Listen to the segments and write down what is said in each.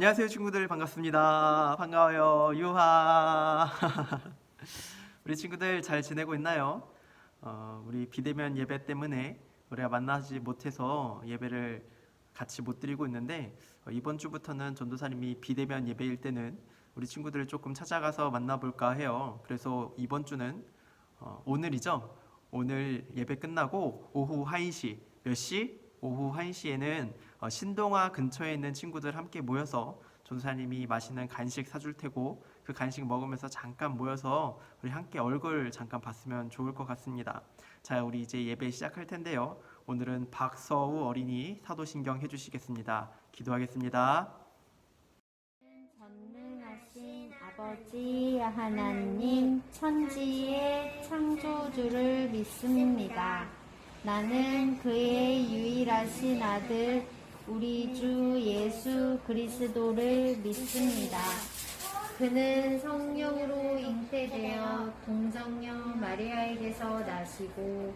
안녕하세요 친구들, 반갑습니다. 반가워요. 유하. 우리 친구들 잘 지내고 있나요? 우리 비대면 예배 때문에 우리가 만나지 못해서 예배를 같이 못 드리고 있는데, 이번 주부터는 전도사님이 비대면 예배일 때는 우리 친구들을 조금 찾아가서 만나볼까 해요. 그래서 이번 주는 오늘이죠. 오늘 예배 끝나고 오후 1시, 몇 시? 오후 1시에는 신동아 근처에 있는 친구들 함께 모여서 전도사님이 맛있는 간식 사줄 테고, 그 간식 먹으면서 잠깐 모여서 우리 함께 얼굴 잠깐 봤으면 좋을 것 같습니다. 자, 우리 이제 예배 시작할 텐데요. 오늘은 박서우 어린이 사도신경 해주시겠습니다. 기도하겠습니다. 전능하신 아버지 하나님, 천지의 창조주를 믿습니다. 나는 그의 유일하신 아들 우리 주 예수 그리스도를 믿습니다. 그는 성령으로 잉태되어 동정녀 마리아에게서 나시고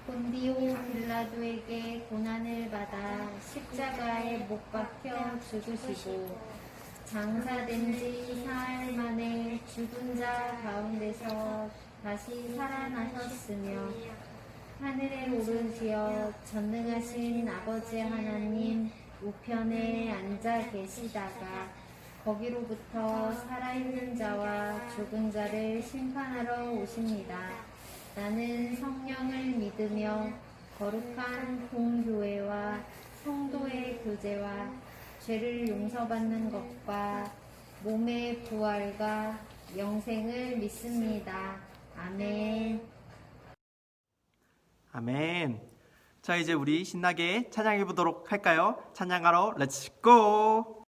본디오 빌라도에게 고난을 받아 십자가에 못 박혀 죽으시고 장사된 지 사흘 만에 죽은 자 가운데서 다시 살아나셨으며 하늘에 오르시어 전능하신 아버지 하나님 우편에 앉아 계시다가 거기로부터 살아있는 자와 죽은 자를 심판하러 오십니다. 나는 성령을 믿으며 거룩한 공교회와 성도의 교제와 죄를 용서받는 것과 몸의 부활과 영생을 믿습니다. 아멘. 아멘. 자, 이제 우리 신나게 찬양해 보도록 할까요? 찬양하러 렛츠 고!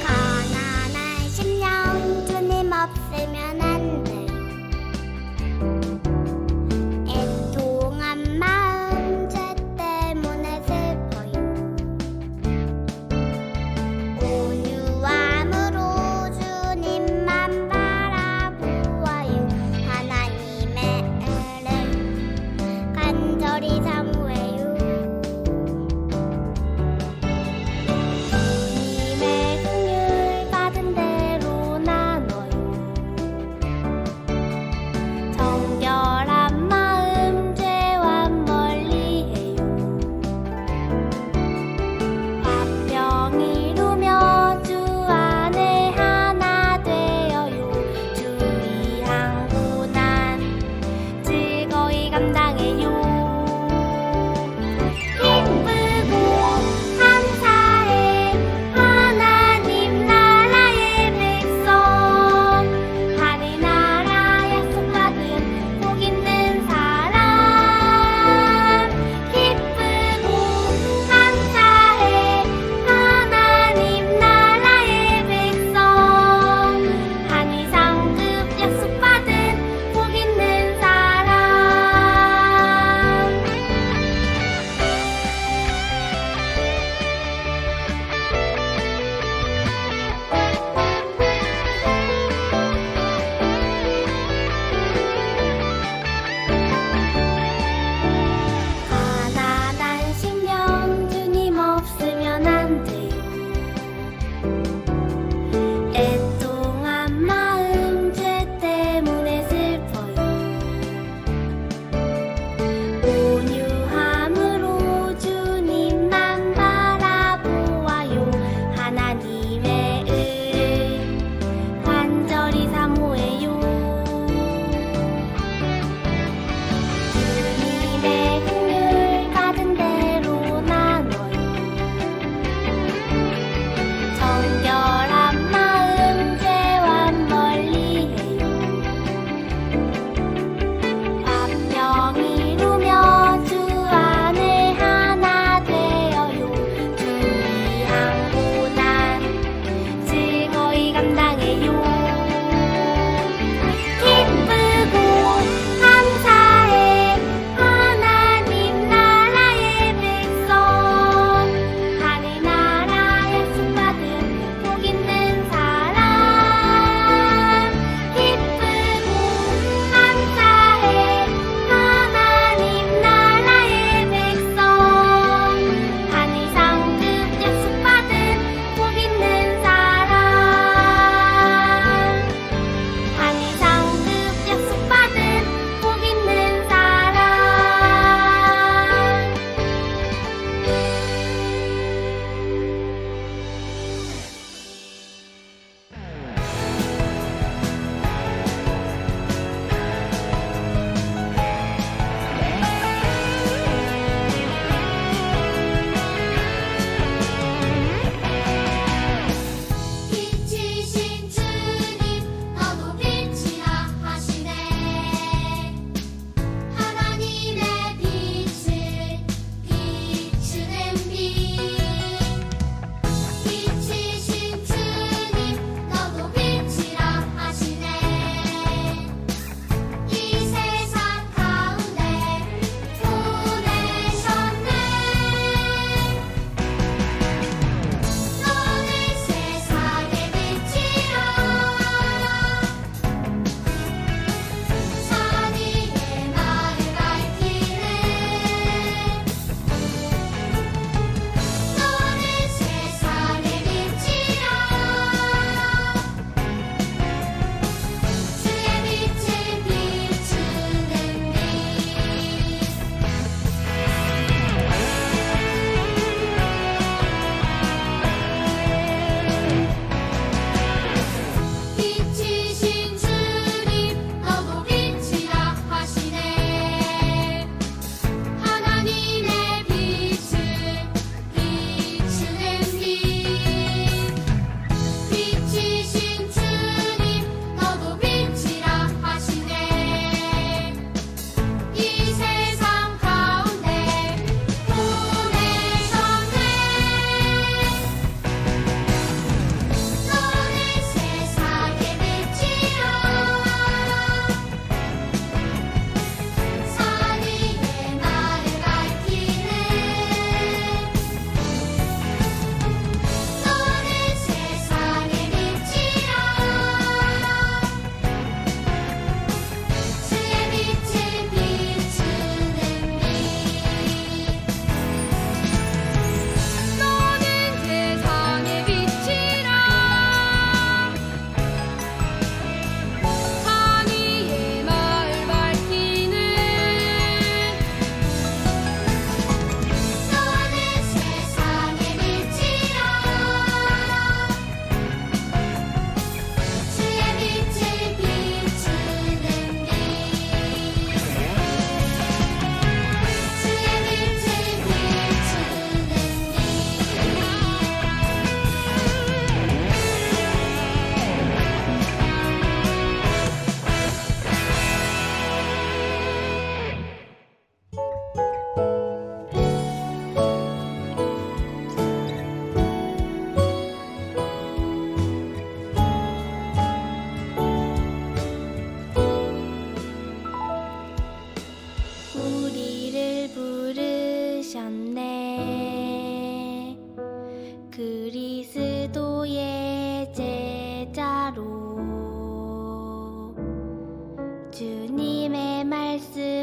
가난한 심령 주님 없으면 안 돼. 애통한 마음 죄 때문에 슬퍼요. 온유함으로 주님만 바라보아요. 하나님의 은혜 간절히 사모해요. 주님의 긍휼 받은 대로 나눠요. 정결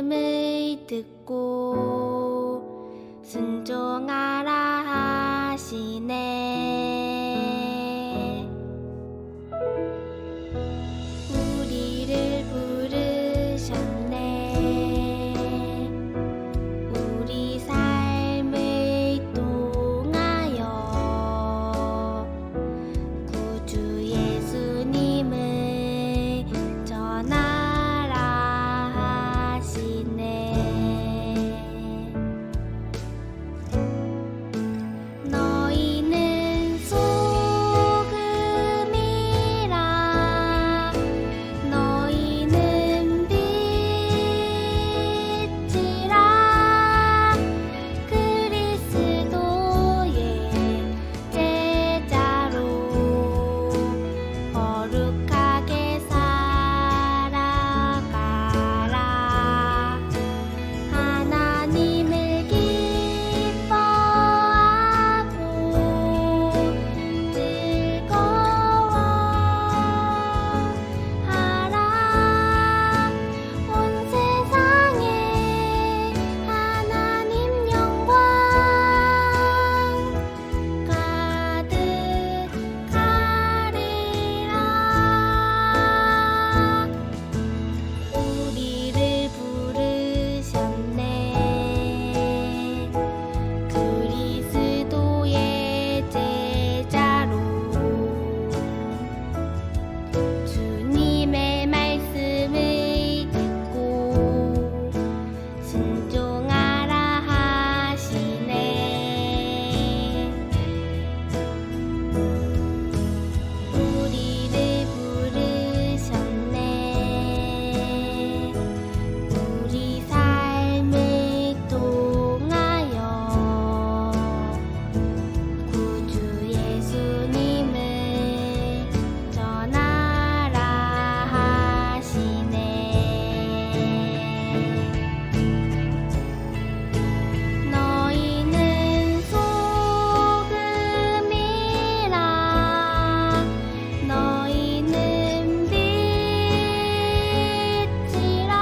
말씀을 듣고 순종하라 하시네. 우리를 부르셨네. 우리 삶을 통하여 구주 예수님을 전하라 하시네. 너희는 소금이라. 너희는 빛이라. 그리스도의 제자로 거룩하게 살아가라. 하나님을 기뻐하고 즐거워하라. 온 세상에 하나님 영광 가득하리라. 우리를 부르셨네. 그리스도의 제자로 주님의 말씀을 듣고 순종하라 하시네. 우리를 부르셨네. 우리 삶을 통하여 구주 예수님을 전하라 하시네. 너희는 소금이라. 너희는 빛이라.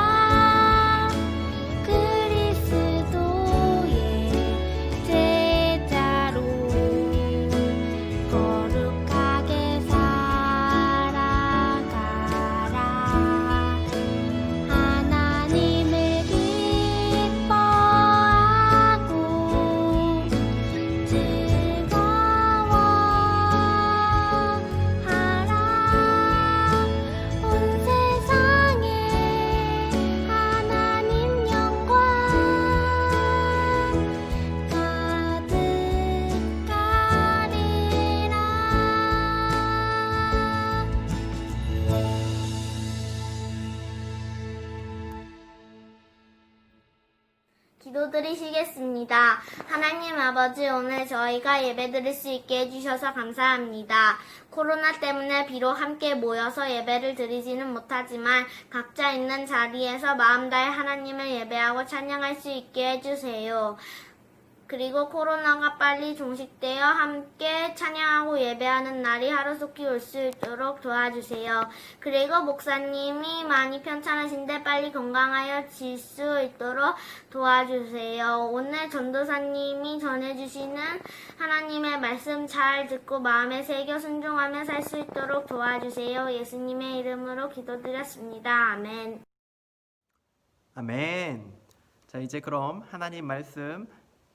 그리스도의 제자로 거룩하게 살아가라. 하나님을 기뻐하고 즐거워하라. 온 세상에 하나님 영광 가득하리라. 기도드리시겠습니다. 하나님 아버지, 오늘 저희가 예배드릴 수 있게 해주셔서 감사합니다. 코로나 때문에 비록 함께 모여서 예배를 드리지는 못하지만 각자 있는 자리에서 마음 다해 하나님을 예배하고 찬양할 수 있게 해주세요. 그리고 코로나가 빨리 종식되어 함께 찬양하고 예배하는 날이 하루속히 올 수 있도록 도와주세요. 그리고 목사님이 많이 편찮으신데 빨리 건강하여질 수 있도록 도와주세요. 오늘 전도사님이 전해주시는 하나님의 말씀 잘 듣고 마음에 새겨 순종하며 살 수 있도록 도와주세요. 예수님의 이름으로 기도드렸습니다. 아멘. 아멘. 자, 이제 그럼 하나님 말씀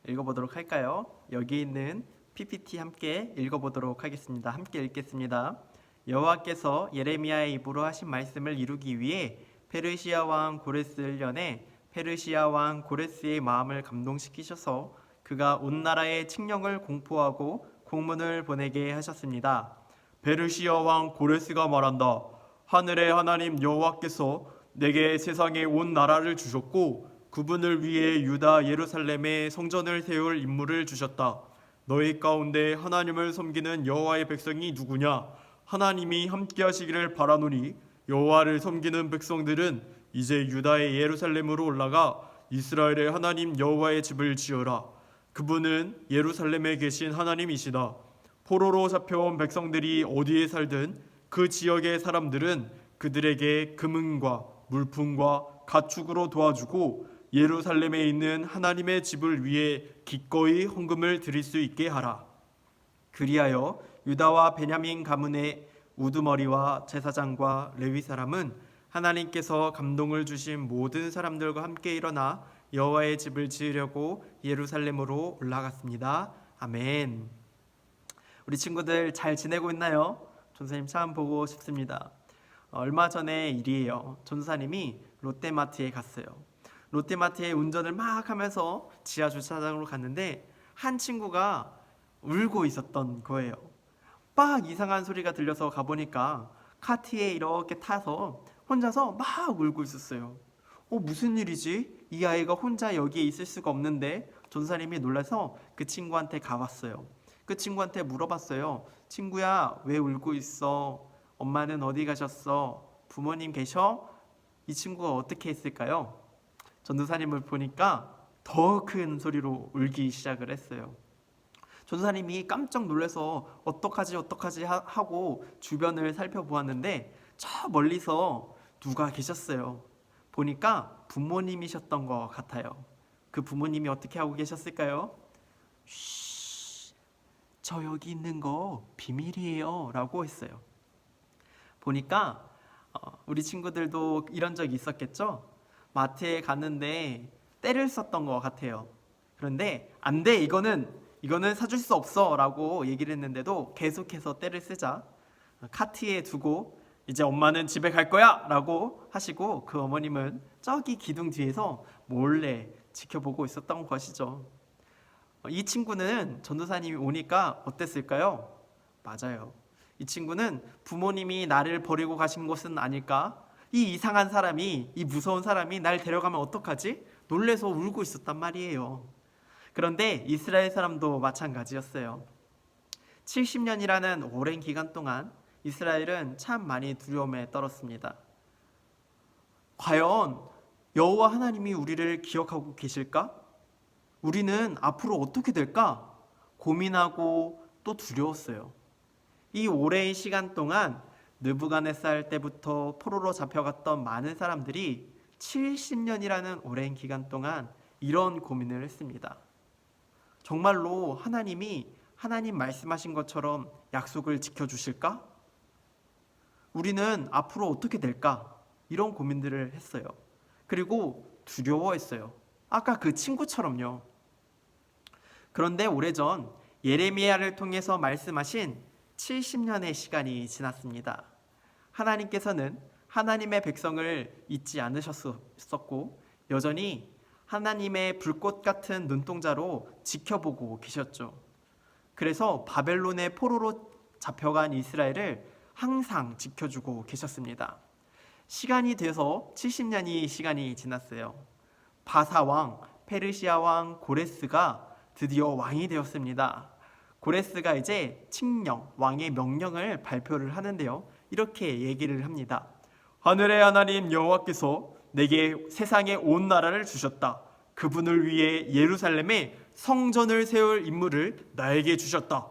읽어보도록 할까요? 여기 있는 PPT 함께 읽어보도록 하겠습니다. 함께 읽겠습니다. 여호와께서 예레미야의 입으로 하신 말씀을 이루기 위해 페르시아 왕 고레스를 연해 페르시아 왕 고레스의 마음을 감동시키셔서 그가 온 나라에 칙령을 공포하고 공문을 보내게 하셨습니다. 페르시아 왕 고레스가 말한다. 하늘의 하나님 여호와께서 내게 세상에 온 나라를 주셨고 그분을 위해 유다 예루살렘에 성전을 세울 임무를 주셨다. 너희 가운데 하나님을 섬기는 여호와의 백성이 누구냐? 하나님이 함께 하시기를 바라노니 여호와를 섬기는 백성들은 이제 유다의 예루살렘으로 올라가 이스라엘의 하나님 여호와의 집을 지어라. 그분은 예루살렘에 계신 하나님이시다. 포로로 잡혀온 백성들이 어디에 살든 그 지역의 사람들은 그들에게 금은과 물품과 가축으로 도와주고 예루살렘에 있는 하나님의 집을 위해 기꺼이 헌금을 드릴 수 있게 하라. 그리하여 유다와 베냐민 가문의 우두머리와 제사장과 레위 사람은 하나님께서 감동을 주신 모든 사람들과 함께 일어나 여호와의 집을 지으려고 예루살렘으로 올라갔습니다. 아멘. 우리 친구들 잘 지내고 있나요? 전사님 참 보고 싶습니다. 얼마 전에 일이에요. 전사님이 롯데마트에 갔어요. 롯데마트에 운전을 막 하면서 지하 주차장으로 갔는데 한 친구가 울고 있었던 거예요. 막 이상한 소리가 들려서 가보니까 카트에 이렇게 타서 혼자서 막 울고 있었어요. 무슨 일이지? 이 아이가 혼자 여기에 있을 수가 없는데. 전사님이 놀라서 그 친구한테 가봤어요. 그 친구한테 물어봤어요. 친구야, 왜 울고 있어? 엄마는 어디 가셨어? 부모님 계셔? 이 친구가 어떻게 했을까요? 전도사님을 보니까 더 큰 소리로 울기 시작을 했어요. 전도사님이 깜짝 놀라서 어떡하지 하고 주변을 살펴보았는데 저 멀리서 누가 계셨어요. 보니까 부모님이셨던 것 같아요. 그 부모님이 어떻게 하고 계셨을까요? 쉬, 저 여기 있는 거 비밀이에요 라고 했어요. 보니까 우리 친구들도 이런 적이 있었겠죠? 마트에 갔는데 때를 썼던 것 같아요. 그런데 안 돼, 이거는 사줄 수 없어 라고 얘기를 했는데도 계속해서 때를 쓰자 카트에 두고 이제 엄마는 집에 갈 거야 라고 하시고 그 어머님은 저기 기둥 뒤에서 몰래 지켜보고 있었던 것이죠. 이 친구는 전도사님이 오니까 어땠을까요? 맞아요. 이 친구는 부모님이 나를 버리고 가신 것은 아닐까? 이 이상한 사람이, 이 무서운 사람이 날 데려가면 어떡하지? 놀래서 울고 있었단 말이에요. 그런데 이스라엘 사람도 마찬가지였어요. 70년이라는 오랜 기간 동안 이스라엘은 참 많이 두려움에 떨었습니다. 과연 여호와 하나님이 우리를 기억하고 계실까? 우리는 앞으로 어떻게 될까? 고민하고 또 두려웠어요. 이 오랜 시간 동안 느부갓네살 때부터 포로로 잡혀갔던 많은 사람들이 70년이라는 오랜 기간 동안 이런 고민을 했습니다. 정말로 하나님이 하나님 말씀하신 것처럼 약속을 지켜주실까? 우리는 앞으로 어떻게 될까? 이런 고민들을 했어요. 그리고 두려워했어요. 아까 그 친구처럼요. 그런데 오래전 예레미야를 통해서 말씀하신 70년의 시간이 지났습니다. 하나님께서는 하나님의 백성을 잊지 않으셨었고 여전히 하나님의 불꽃 같은 눈동자로 지켜보고 계셨죠. 그래서 바벨론의 포로로 잡혀간 이스라엘을 항상 지켜주고 계셨습니다. 시간이 돼서 70년이 시간이 지났어요. 바사 왕, 페르시아 왕 고레스가 드디어 왕이 되었습니다. 고레스가 이제 칙령, 왕의 명령을 발표를 하는데요. 이렇게 얘기를 합니다. 하늘의 하나님 여호와께서 내게 세상의 온 나라를 주셨다. 그분을 위해 예루살렘에 성전을 세울 임무를 나에게 주셨다.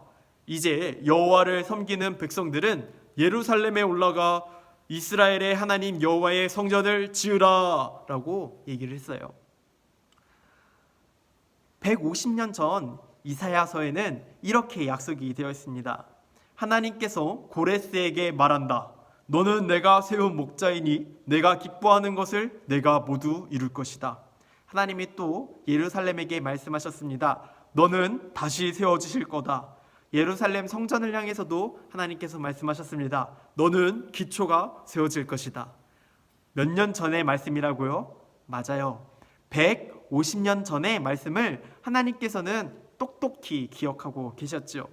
이제 여호와를 섬기는 백성들은 예루살렘에 올라가 이스라엘의 하나님 여호와의 성전을 지으라 라고 얘기를 했어요. 150년 전 이사야서에는 이렇게 약속이 되어 있습니다. 하나님께서 고레스에게 말한다. 너는 내가 세운 목자이니 내가 기뻐하는 것을 내가 모두 이룰 것이다. 하나님이 또 예루살렘에게 말씀하셨습니다. 너는 다시 세워지실 거다. 예루살렘 성전을 향해서도 하나님께서 말씀하셨습니다. 너는 기초가 세워질 것이다. 몇 년 전의 말씀이라고요? 맞아요. 150년 전의 말씀을 하나님께서는 똑똑히 기억하고 계셨죠.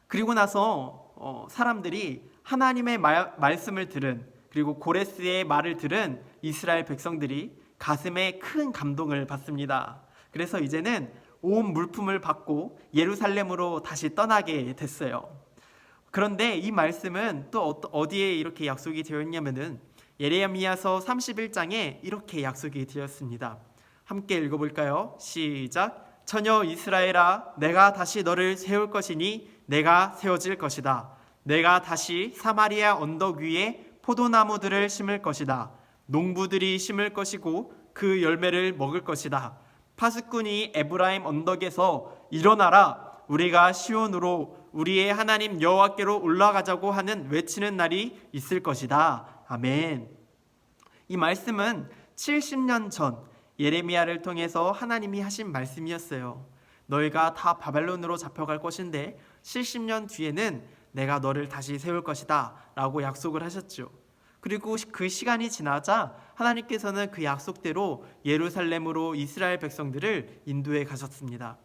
그리고 나서 사람들이 하나님의 말씀을 들은, 그리고 고레스의 말을 들은 이스라엘 백성들이 가슴에 큰 감동을 받습니다. 그래서 이제는 온 물품을 받고 예루살렘으로 다시 떠나게 됐어요. 그런데 이 말씀은 또 어디에 이렇게 약속이 되어 있냐면은 예레미야서 31장에 이렇게 약속이 되었습니다. 함께 읽어볼까요? 시작. 처녀 이스라엘아, 내가 다시 너를 세울 것이니 내가 세워질 것이다. 내가 다시 사마리아 언덕 위에 포도나무들을 심을 것이다. 농부들이 심을 것이고 그 열매를 먹을 것이다. 파수꾼이 에브라임 언덕에서 일어나라, 우리가 시온으로 우리의 하나님 여호와께로 올라가자고 하는 외치는 날이 있을 것이다. 아멘. 이 말씀은 70년 전 예레미야를 통해서 하나님이 하신 말씀이었어요. 너희가 다 바벨론으로 잡혀갈 것인데 70년 뒤에는 내가 너를 다시 세울 것이다 라고 약속을 하셨죠. 그리고 그 시간이 지나자 하나님께서는 그 약속대로 예루살렘으로 이스라엘 백성들을 인도해 가셨습니다.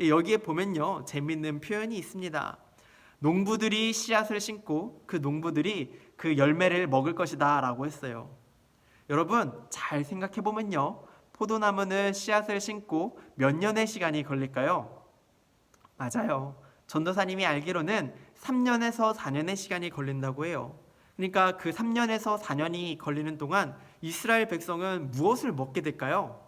여기에 보면요, 재밌는 표현이 있습니다. 농부들이 씨앗을 심고 그 농부들이 그 열매를 먹을 것이다 라고 했어요. 여러분 잘 생각해 보면요, 포도나무는 씨앗을 심고 몇 년의 시간이 걸릴까요? 맞아요. 전도사님이 알기로는 3년에서 4년의 시간이 걸린다고 해요. 그러니까 그 3년에서 4년이 걸리는 동안 이스라엘 백성은 무엇을 먹게 될까요?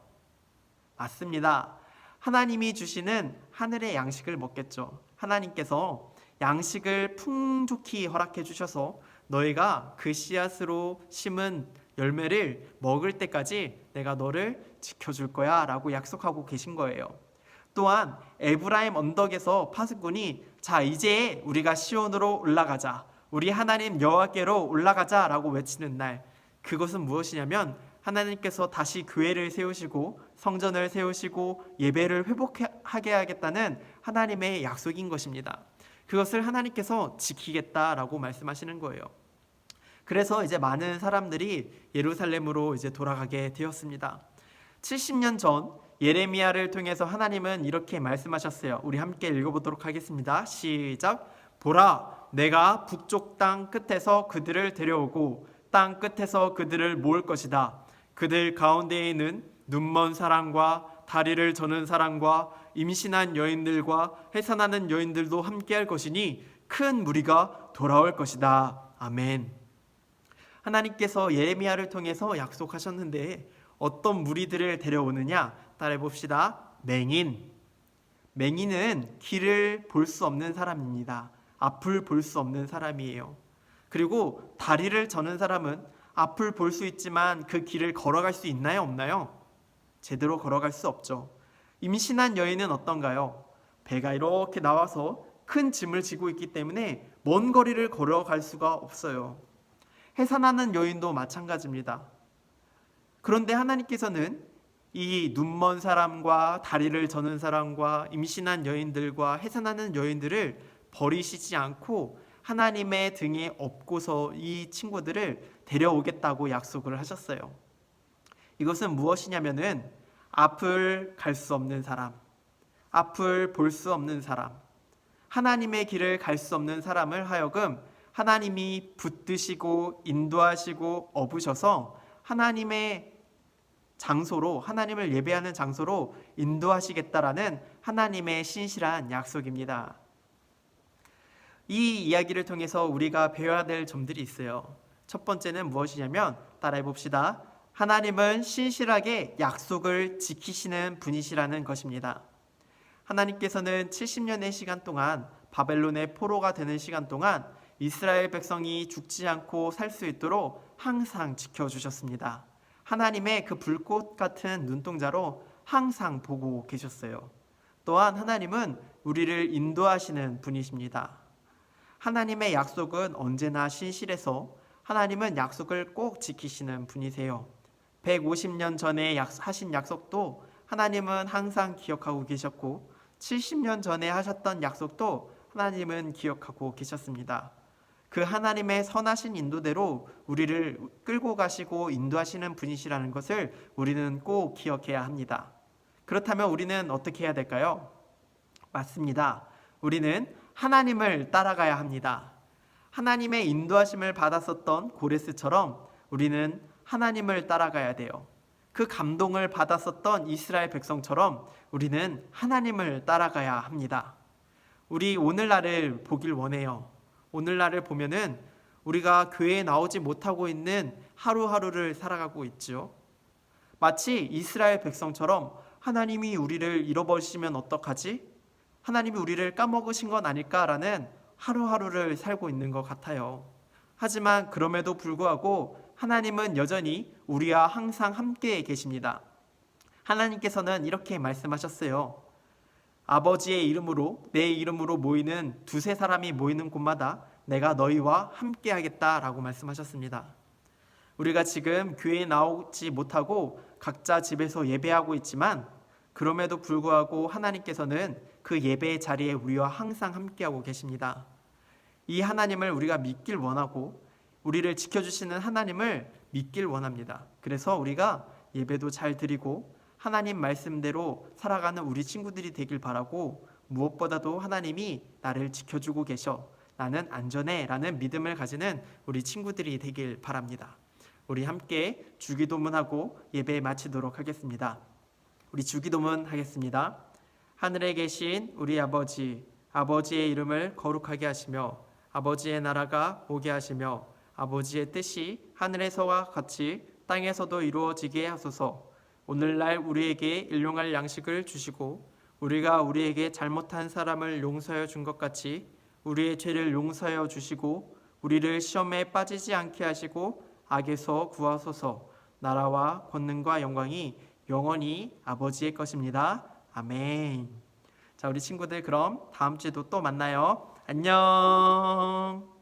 맞습니다. 하나님이 주시는 하늘의 양식을 먹겠죠. 하나님께서 양식을 풍족히 허락해 주셔서 너희가 그 씨앗으로 심은 열매를 먹을 때까지 내가 너를 지켜줄 거야 라고 약속하고 계신 거예요. 또한 에브라임 언덕에서 파수꾼이 자 이제 우리가 시온으로 올라가자, 우리 하나님 여호와께로 올라가자 라고 외치는 날, 그것은 무엇이냐면 하나님께서 다시 교회를 세우시고 성전을 세우시고 예배를 회복하게 하겠다는 하나님의 약속인 것입니다. 그것을 하나님께서 지키겠다라고 말씀하시는 거예요. 그래서 이제 많은 사람들이 예루살렘으로 이제 돌아가게 되었습니다. 70년 전 예레미야를 통해서 하나님은 이렇게 말씀하셨어요. 우리 함께 읽어보도록 하겠습니다. 시작. 보라, 내가 북쪽 땅 끝에서 그들을 데려오고 땅 끝에서 그들을 모을 것이다. 그들 가운데에는 눈먼 사람과 다리를 저는 사람과 임신한 여인들과 해산하는 여인들도 함께할 것이니 큰 무리가 돌아올 것이다. 아멘. 하나님께서 예레미야를 통해서 약속하셨는데 어떤 무리들을 데려오느냐? 따라해 봅시다. 맹인. 맹인은 길을 볼 수 없는 사람입니다. 앞을 볼 수 없는 사람이에요. 그리고 다리를 저는 사람은 앞을 볼 수 있지만 그 길을 걸어갈 수 있나요? 없나요? 제대로 걸어갈 수 없죠. 임신한 여인은 어떤가요? 배가 이렇게 나와서 큰 짐을 지고 있기 때문에 먼 거리를 걸어갈 수가 없어요. 해산하는 여인도 마찬가지입니다. 그런데 하나님께서는 이 눈먼 사람과 다리를 저는 사람과 임신한 여인들과 해산하는 여인들을 버리시지 않고 하나님의 등에 업고서 이 친구들을 데려오겠다고 약속을 하셨어요. 이것은 무엇이냐면은 앞을 갈 수 없는 사람, 앞을 볼 수 없는 사람, 하나님의 길을 갈 수 없는 사람을 하여금 하나님이 붙드시고 인도하시고 업으셔서 하나님의 장소로, 하나님을 예배하는 장소로 인도하시겠다라는 하나님의 신실한 약속입니다. 이 이야기를 통해서 우리가 배워야 될 점들이 있어요. 첫 번째는 무엇이냐면 따라해 봅시다. 하나님은 신실하게 약속을 지키시는 분이시라는 것입니다. 하나님께서는 70년의 시간 동안, 바벨론의 포로가 되는 시간 동안 이스라엘 백성이 죽지 않고 살 수 있도록 항상 지켜주셨습니다. 하나님의 그 불꽃 같은 눈동자로 항상 보고 계셨어요. 또한 하나님은 우리를 인도하시는 분이십니다. 하나님의 약속은 언제나 신실해서 하나님은 약속을 꼭 지키시는 분이세요. 150년 전에 하신 약속도 하나님은 항상 기억하고 계셨고 70년 전에 하셨던 약속도 하나님은 기억하고 계셨습니다. 그 하나님의 선하신 인도대로 우리를 끌고 가시고 인도하시는 분이시라는 것을 우리는 꼭 기억해야 합니다. 그렇다면 우리는 어떻게 해야 될까요? 맞습니다. 우리는 하나님을 따라가야 합니다. 하나님의 인도하심을 받았었던 고레스처럼 우리는 하나님을 따라가야 돼요. 그 감동을 받았었던 이스라엘 백성처럼 우리는 하나님을 따라가야 합니다. 우리 오늘날을 보길 원해요. 오늘날을 보면은 우리가 교회에 나오지 못하고 있는 하루하루를 살아가고 있죠. 마치 이스라엘 백성처럼 하나님이 우리를 잃어버리시면 어떡하지? 하나님이 우리를 까먹으신 건 아닐까라는 하루하루를 살고 있는 것 같아요. 하지만 그럼에도 불구하고 하나님은 여전히 우리와 항상 함께 계십니다. 하나님께서는 이렇게 말씀하셨어요. 아버지의 이름으로, 내 이름으로 모이는 두세 사람이 모이는 곳마다 내가 너희와 함께 하겠다라고 말씀하셨습니다. 우리가 지금 교회에 나오지 못하고 각자 집에서 예배하고 있지만 그럼에도 불구하고 하나님께서는 그 예배의 자리에 우리와 항상 함께하고 계십니다. 이 하나님을 우리가 믿길 원하고 우리를 지켜주시는 하나님을 믿길 원합니다. 그래서 우리가 예배도 잘 드리고 하나님 말씀대로 살아가는 우리 친구들이 되길 바라고, 무엇보다도 하나님이 나를 지켜주고 계셔, 나는 안전해 라는 믿음을 가지는 우리 친구들이 되길 바랍니다. 우리 함께 주기도문하고 예배 마치도록 하겠습니다. 우리 주기도문 하겠습니다. 하늘에 계신 우리 아버지, 아버지의 이름을 거룩하게 하시며 아버지의 나라가 오게 하시며 아버지의 뜻이 하늘에서와 같이 땅에서도 이루어지게 하소서. 오늘날 우리에게 일용할 양식을 주시고 우리가 우리에게 잘못한 사람을 용서하여 준 것 같이 우리의 죄를 용서하여 주시고 우리를 시험에 빠지지 않게 하시고 악에서 구하소서. 나라와 권능과 영광이 영원히 아버지의 것입니다. 아멘. 자, 우리 친구들 그럼 다음 주에도 또 만나요. 안녕.